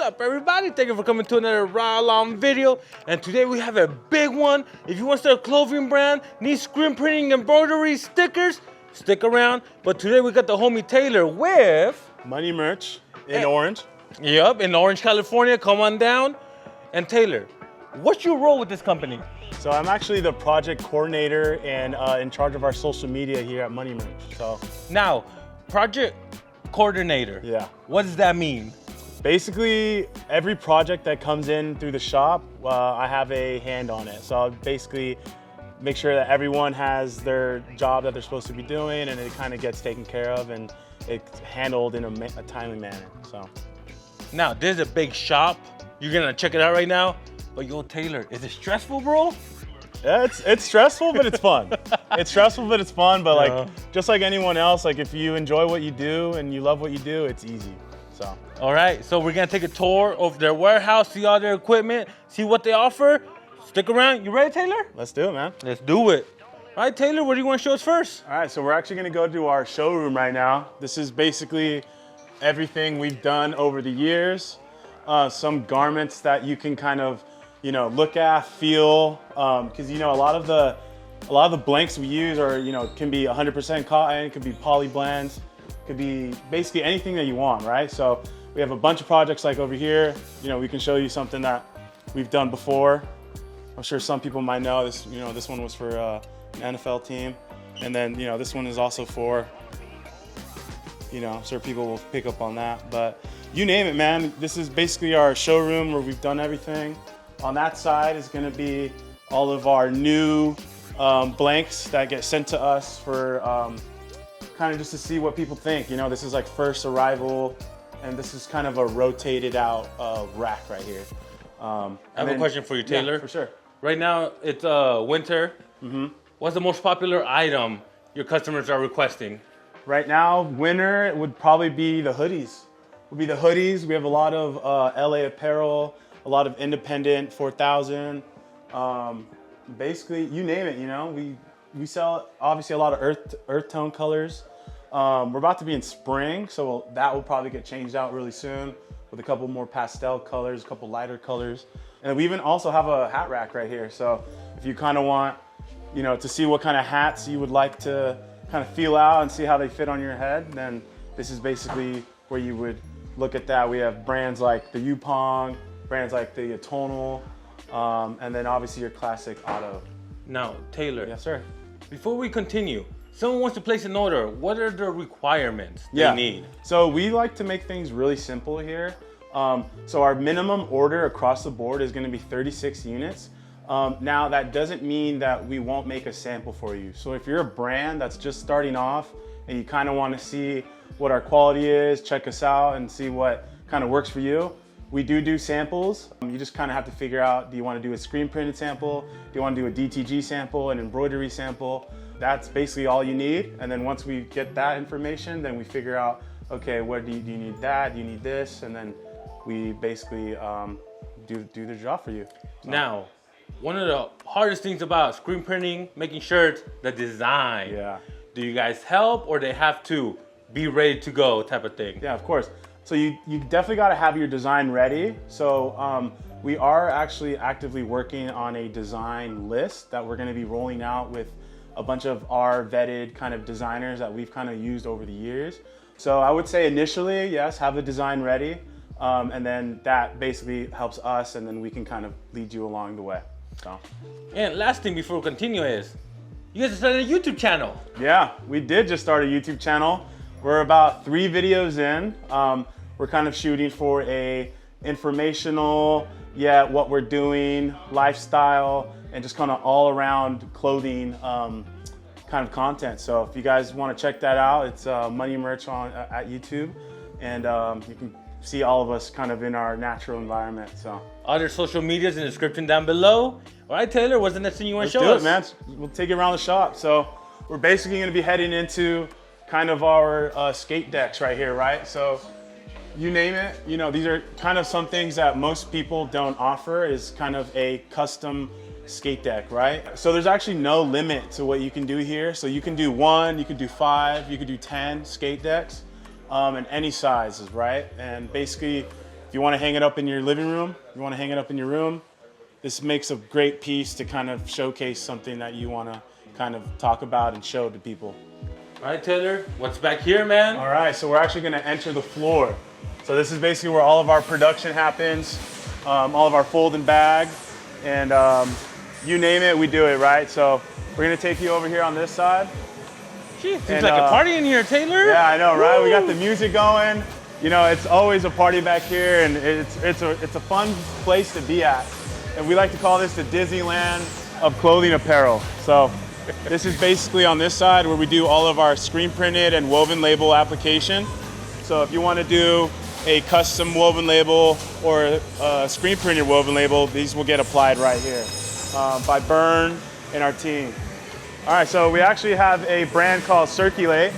up, everybody? Thank you for coming to another Raw Long video. And today we have a big one. If you want to start a clothing brand, need screen printing, embroidery, stickers, stick around. But today we got the homie Taylor with Money Merch in Orange. Yep, in Orange, California. Come on down. And Taylor, what's your role with this company? So I'm actually the project coordinator and in charge of our social media here at Money Merch. So Now, project coordinator. Yeah. What does that mean? basically every project that comes in through the shop, I have a hand on it. So I'll basically make sure that everyone has their job that they're supposed to be doing and it kind of gets taken care of and it's handled in a timely manner. So Now, this is a big shop. You're gonna check it out right now. But yo, Taylor, is it stressful, bro? yeah, it's stressful, but it's fun. It's stressful, but it's fun. But Yeah. like, just like anyone else, like if you enjoy what you do and you love what you do, it's easy. So All right, so we're gonna take a tour of their warehouse, see all their equipment, see what they offer. Stick around. You ready, Taylor? let's do it, man. Let's do it. All right, Taylor, what do you want to show us first? All right, so we're actually gonna go to our showroom right now. This is basically everything we've done over the years. Some garments that you can kind of, look at, feel, because a lot of the blanks we use are, can be 100% cotton, could be poly blends, could be basically anything that you want, right? So we have a bunch of projects like over here. We can show you something that we've done before. I'm sure some people might know this. This one was for an NFL team, and then this one is also for. I'm sure people will pick up on that, but you name it, man. This is basically our showroom where we've done everything. On that side is going to be all of our new blanks that get sent to us for kind of just to see what people think. This is like first arrival, and this is kind of a rotated out rack right here. I have a question for you, Taylor. Yeah, for sure. Right now, it's winter. What's the most popular item your customers are requesting? Right now, winter would probably be the hoodies. We have a lot of LA apparel, a lot of independent 4000. Basically, you name it. We sell obviously a lot of earth tone colors. We're about to be in spring, so that will probably get changed out really soon with a couple more pastel colors, a couple lighter colors. And we even also have a hat rack right here. So if you kind of want, to see what kind of hats you would like to kind of feel out and see how they fit on your head, then this is basically where you would look at that. We have brands like the Yupong, brands like the Atonal, and then obviously your classic Otto. Now, Taylor. Yes, sir. Before we continue, someone wants to place an order. What are the requirements they need? So we like to make things really simple here. So our minimum order across the board is going to be 36 units. Now that doesn't mean that we won't make a sample for you. So if you're a brand that's just starting off and you kind of want to see what our quality is, check us out and see what kind of works for you, we do samples. You just kind of have to figure out, do you want to do a screen printed sample? Do you want to do a DTG sample, an embroidery sample? That's basically all you need. And then once we get that information, then we figure out, okay, what do you need that? Do you need this? And then we basically do the job for you. So. Now, one of the hardest things about screen printing, making shirts, the design. Yeah. Do you guys help, or they have to be ready to go type of thing? Yeah, of course. So you definitely got to have your design ready. So we are actually actively working on a design list that we're going to be rolling out with a bunch of our vetted kind of designers that we've kind of used over the years. So I would say initially, yes, have the design ready. And then that basically helps us, and then we can kind of lead you along the way. So. And last thing before we continue is, you guys started a YouTube channel. Yeah, we did just start a YouTube channel. We're about 3 videos in. We're kind of shooting for a informational, what we're doing, lifestyle, and just kind of all around clothing kind of content. So if you guys want to check that out, it's Money Merch at YouTube, and you can see all of us kind of in our natural environment. So Other social medias in the description down below. All right, Taylor, what's the next thing you want to show us? Let's do it, man. We'll take you around the shop. So we're basically going to be heading into kind of our skate decks right here, right? So you name it, these are kind of some things that most people don't offer, is kind of a custom skate deck, right? So there's actually no limit to what you can do here. So you can do 1, you can do 5, you can do 10 skate decks, and any sizes, right? And basically If you want to hang it up in your living room, you want to hang it up in your room, this makes a great piece to kind of showcase something that you want to kind of talk about and show to people. All right, Taylor, what's back here, man? All right, so we're actually going to enter the floor. So this is basically where all of our production happens, all of our fold and bag, and you name it, we do it, right? So we're going to take you over here on this side. Gee, seems like a party in here, Taylor. Yeah, I know, right? Woo! We got the music going. You know, it's always a party back here, and it's a fun place to be at. And we like to call this the Disneyland of clothing apparel. So this is basically on this side where we do all of our screen printed and woven label application. So if you want to do a custom woven label or a screen printed woven label, these will get applied right here by Byrne and our team. All right, so we actually have a brand called Circulate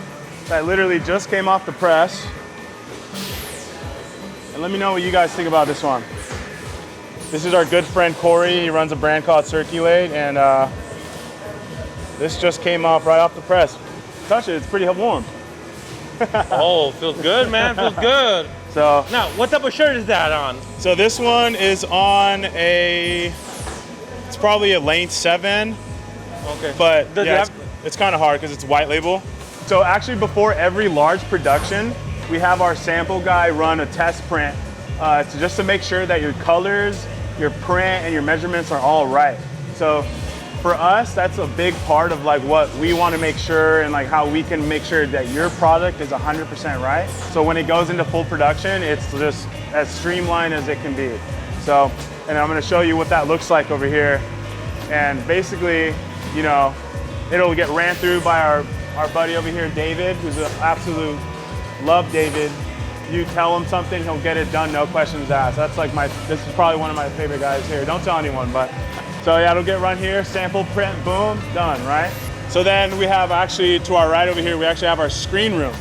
that literally just came off the press. And let me know what you guys think about this one. This is our good friend Corey. He runs a brand called Circulate, and this just came off right off the press. Touch it, it's pretty warm. Oh, feels good, man, feels good. So now, what type of shirt is that on? So this one is on it's probably a length 7. Okay. But yeah, it's kind of hard because it's white label. So actually before every large production, we have our sample guy run a test print just to make sure that your colors, your print, and your measurements are all right. So for us, that's a big part of like what we want to make sure and like how we can make sure that your product is 100% right. So when it goes into full production, it's just as streamlined as it can be. So, and I'm going to show you what that looks like over here. And basically, you know, it'll get ran through by our buddy over here, David, who's an absolute love David. You tell him something, he'll get it done, no questions asked. That's like this is probably one of my favorite guys here. Don't tell anyone, but. So yeah, it'll get run here, sample, print, boom, done, right? So then we have actually, to our right over here, we actually have our screen room.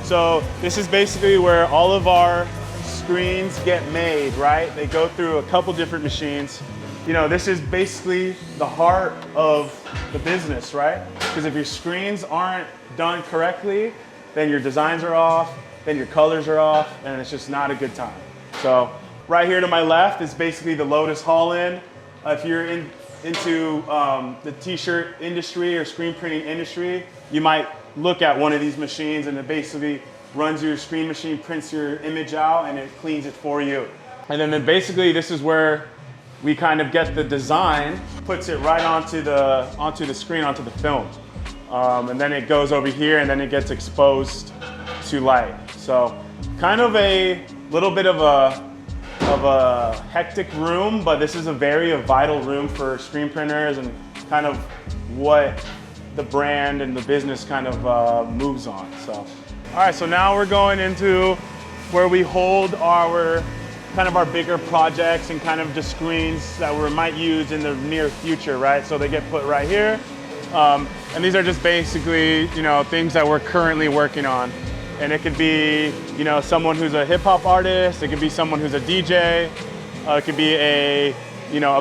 So this is basically where all of our screens get made, right? They go through a couple different machines. You know, this is basically the heart of the business, right? Because if your screens aren't done correctly, then your designs are off, then your colors are off, and it's just not a good time. So right here to my left is basically the Lotus Haul-In. If you're into the t-shirt industry or screen printing industry, you might look at one of these machines, and it basically runs your screen machine, prints your image out, and it cleans it for you. And then basically this is where we kind of get the design, puts it right onto the screen, onto the film. And then it goes over here, and then it gets exposed to light. So kind of a little bit of a hectic room, but this is a very vital room for screen printers and kind of what the brand and the business kind of moves on. So, all right, so now we're going into where we hold our kind of our bigger projects and kind of just screens that we might use in the near future, right? So they get put right here. And these are just basically, you know, things that we're currently working on. And it could be, you know, someone who's a hip hop artist. It could be someone who's a DJ. It could be a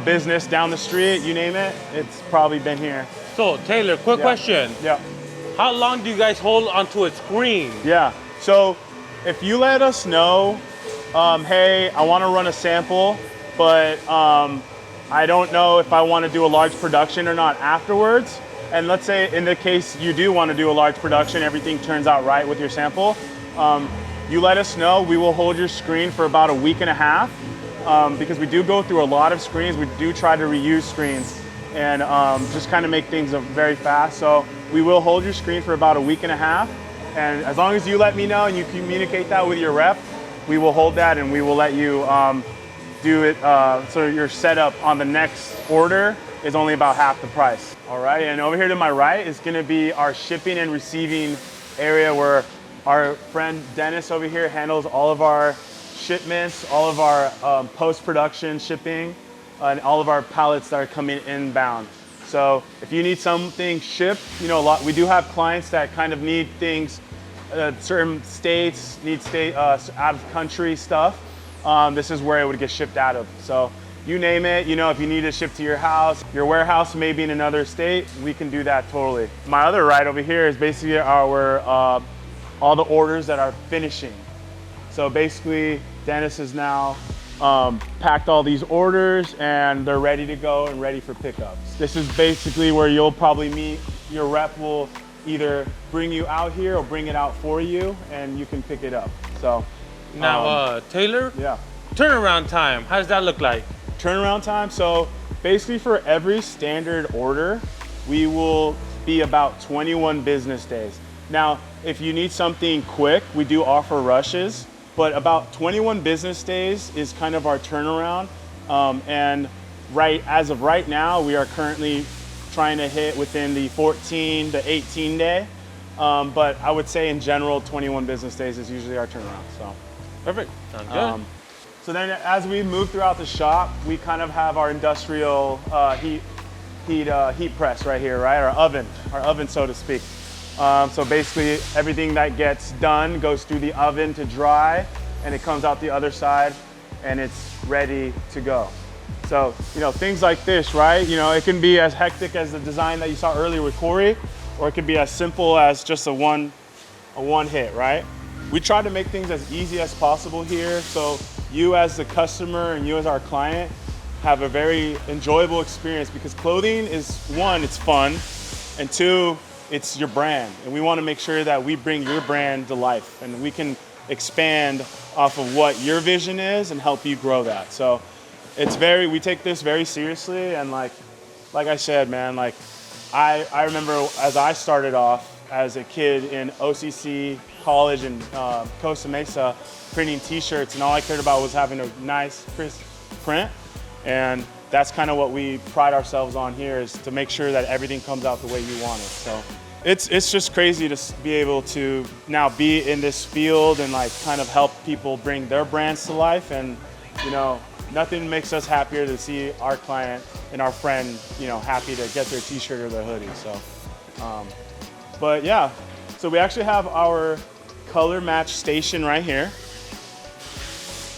business down the street. You name it. It's probably been here. So Taylor, quick question. Yeah. How long do you guys hold onto a screen? Yeah. So if you let us know, hey, I want to run a sample, but I don't know if I want to do a large production or not afterwards. And let's say in the case you do want to do a large production, everything turns out right with your sample, you let us know. We will hold your screen for about a week and a half because we do go through a lot of screens. We do try to reuse screens and just kind of make things very fast. So we will hold your screen for about a week and a half. And as long as you let me know and you communicate that with your rep, we will hold that and we will let you do it so your setup on the next order is only about half the price. All right, and over here to my right is gonna be our shipping and receiving area where our friend Dennis over here handles all of our shipments, all of our post-production shipping, and all of our pallets that are coming inbound. So if you need something shipped, you know, we do have clients that kind of need things, certain states need out of country stuff. This is where it would get shipped out of. So you name it, you know, if you need it shipped to your house, your warehouse maybe in another state, we can do that totally. My other right over here is basically our all the orders that are finishing. So basically Dennis has now packed all these orders and they're ready to go and ready for pickups. This is basically where you'll probably meet. Your rep will either bring you out here or bring it out for you and you can pick it up. So now, Taylor, yeah. Turnaround time, how does that look like? Turnaround time, so basically for every standard order, we will be about 21 business days. Now, if you need something quick, we do offer rushes, but about 21 business days is kind of our turnaround. And as of right now, we are currently trying to hit within the 14 to 18 day. But I would say in general, 21 business days is usually our turnaround, so. Perfect, sounds good. So then as we move throughout the shop, we kind of have our industrial heat press right here, right? Our oven, so to speak. So basically everything that gets done goes through the oven to dry and it comes out the other side and it's ready to go. So, you know, things like this, right? You know, it can be as hectic as the design that you saw earlier with Corey, or it could be as simple as just a one hit, right? We try to make things as easy as possible here, so you as the customer and you as our client have a very enjoyable experience, because clothing is, one, it's fun, and two, it's your brand. And we want to make sure that we bring your brand to life and we can expand off of what your vision is and help you grow that. So we take this very seriously, and like I said, man, like I remember as I started off as a kid in OCC college in Costa Mesa, printing t-shirts, and all I cared about was having a nice, crisp print. And that's kind of what we pride ourselves on here, is to make sure that everything comes out the way you want it. So it's just crazy to be able to now be in this field and like kind of help people bring their brands to life. And you know, nothing makes us happier to see our client and our friend, you know, happy to get their t-shirt or their hoodie. So but yeah, so we actually have our color match station right here,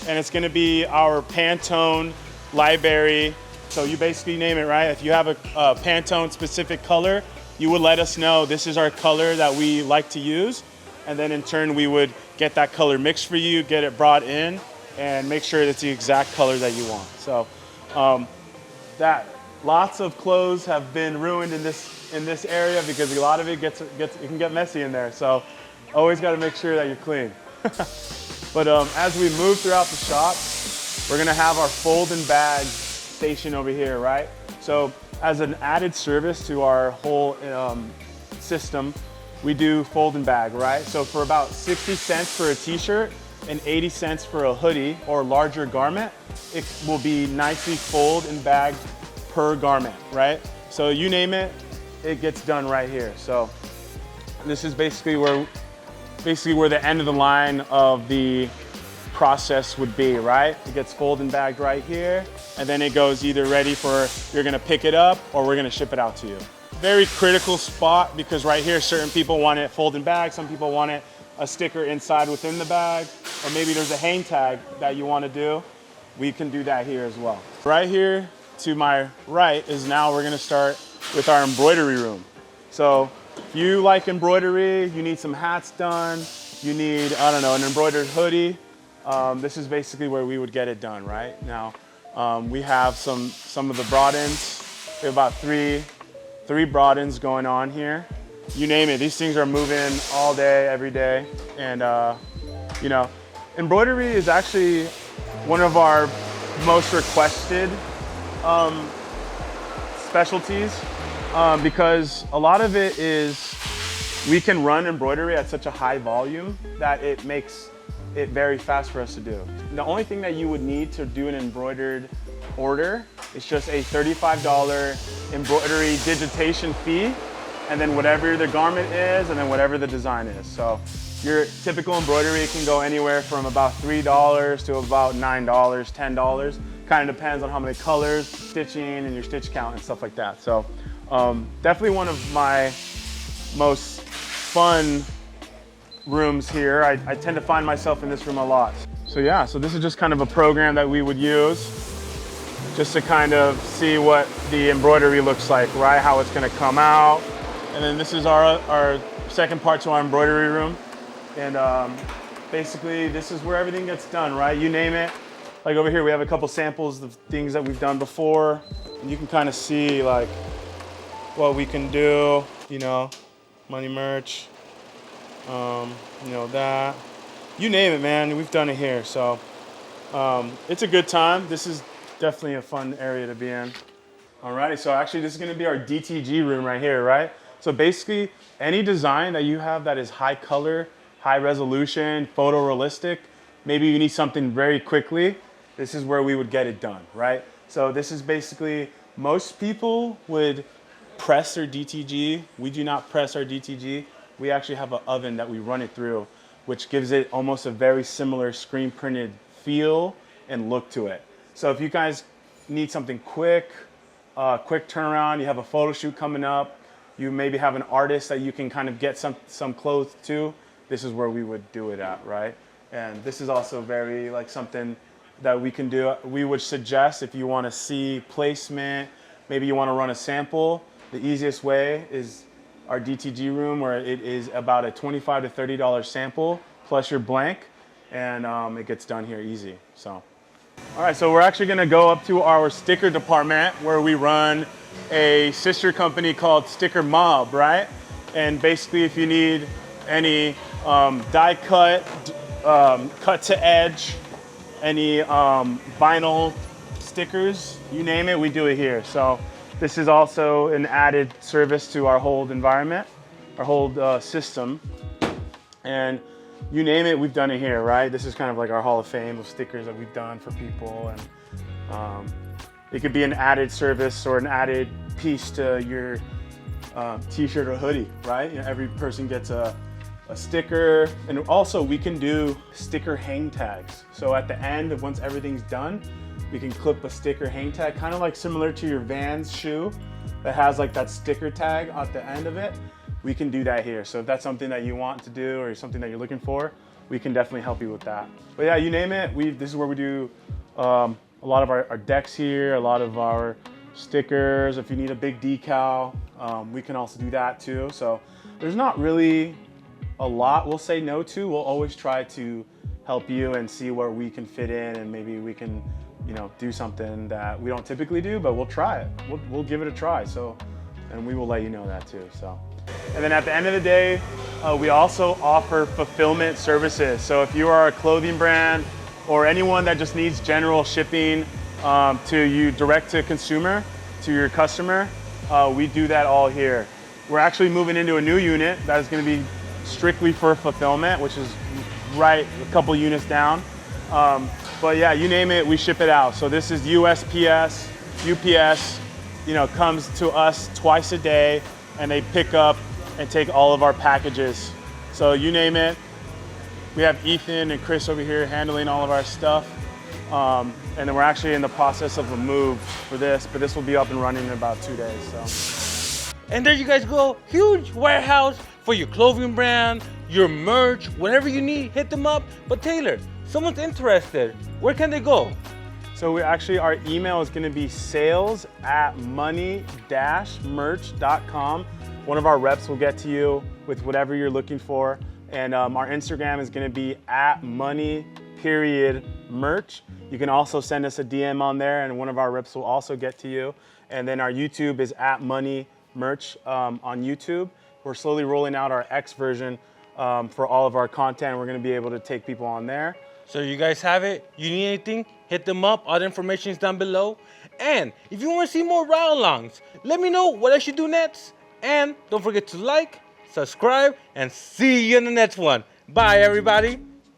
and it's going to be our Pantone library. So you basically name it, right? If you have a Pantone specific color, you would let us know this is our color that we like to use, and then in turn we would get that color mixed for you, get it brought in, and make sure it's the exact color that you want. So lots of clothes have been ruined in this area because a lot of it it can get messy in there. So always got to make sure that you're clean. But as we move throughout the shop, we're gonna have our fold and bag station over here, right? So as an added service to our whole system, we do fold and bag, right? So for about 60 cents for a t-shirt and 80 cents for a hoodie or larger garment, it will be nicely fold and bagged per garment, right? So you name it, it gets done right here. So this is basically where the end of the line of the process would be, right? It gets folded and bagged right here, and then it goes either ready for, you're gonna pick it up or we're gonna ship it out to you. Very critical spot, because right here, certain people want it folded and bagged, some people want it a sticker inside within the bag, or maybe there's a hang tag that you wanna do. We can do that here as well. Right here to my right is now we're gonna start with our embroidery room. So if you like embroidery, you need some hats done, you need, I don't know, an embroidered hoodie, this is basically where we would get it done, right? Now, we have some of the broad-ends. We have about three broad-ends going on here. You name it, these things are moving all day, every day. And, you know, embroidery is actually one of our most requested specialties, because a lot of it is, we can run embroidery at such a high volume that it makes it very fast for us to do. The only thing that you would need to do an embroidered order is just a $35 embroidery digitation fee, and then whatever the garment is, and then whatever the design is. So your typical embroidery can go anywhere from about $3 to about $9, $10. Kind of depends on how many colors, stitching, and your stitch count and stuff like that. So definitely one of my most fun rooms here. I tend to find myself in this room a lot. So yeah, so this is just kind of a program that we would use just to kind of see what the embroidery looks like, right? How it's gonna come out. And then this is our second part to our embroidery room. And basically this is where everything gets done, right? You name it. Like over here, we have a couple samples of things that we've done before. And you can kind of see like what we can do, you know, money merch, you know, that. You name it, man, we've done it here. So it's a good time. This is definitely a fun area to be in. Alrighty, so actually this is gonna be our DTG room right here, right? So basically, any design that you have that is high color, high resolution, photorealistic, maybe you need something very quickly, this is where we would get it done, right? So this is basically, most people would press their DTG. We do not press our DTG. We actually have an oven that we run it through, which gives it almost a very similar screen printed feel and look to it. So if you guys need something quick, quick turnaround, you have a photo shoot coming up, you maybe have an artist that you can kind of get some clothes to, this is where we would do it at, right? And this is also very like something that we can do. We would suggest if you want to see placement, maybe you want to run a sample, the easiest way is our DTG room, where it is about a $25 to $30 sample plus your blank, and it gets done here easy. So, all right, so we're actually gonna go up to our sticker department where we run a sister company called Sticker Mob, right? And basically, if you need any die cut, cut to edge, any vinyl stickers, you name it, we do it here. So this is also an added service to our whole environment, our whole system. And you name it, we've done it here, right? This is kind of like our Hall of Fame of stickers that we've done for people. And it could be an added service or an added piece to your t-shirt or hoodie, right? You know, every person gets a sticker. And also we can do sticker hang tags. So at the end, once everything's done, we can clip a sticker hang tag, kind of like similar to your Vans shoe that has like that sticker tag at the end of it. We can do that here. So if that's something that you want to do or something that you're looking for, we can definitely help you with that. But yeah, you name it. This is where we do a lot of our decks here, a lot of our stickers. If you need a big decal, we can also do that too. So there's not really a lot we'll say no to. We'll always try to help you and see where we can fit in, and maybe we can, you know, do something that we don't typically do, but we'll try it. We'll give it a try. So, and we will let you know that too. So. And then at the end of the day, we also offer fulfillment services. So if you are a clothing brand or anyone that just needs general shipping to you direct to consumer, to your customer, we do that all here. We're actually moving into a new unit that is going to be strictly for fulfillment, which is right a couple units down. But yeah, you name it, we ship it out. So this is USPS, UPS, you know, comes to us twice a day, and they pick up and take all of our packages. So you name it. We have Ethan and Chris over here handling all of our stuff. And then we're actually in the process of a move for this, but this will be up and running in about 2 days. So. And there you guys go, huge warehouse for your clothing brand, your merch, whatever you need, hit them up. But Taylor, someone's interested, where can they go? So our email is gonna be sales@money-merch.com. One of our reps will get to you with whatever you're looking for. And our Instagram is gonna be @money_merch. You can also send us a DM on there, and one of our reps will also get to you. And then our YouTube is @money_merch on YouTube. We're slowly rolling out our X version for all of our content. We're gonna be able to take people on there. So you guys have it. You need anything, hit them up. All the information is down below. And if you want to see more ride-alongs, let me know what I should do next. And don't forget to like, subscribe, and see you in the next one. Bye, everybody.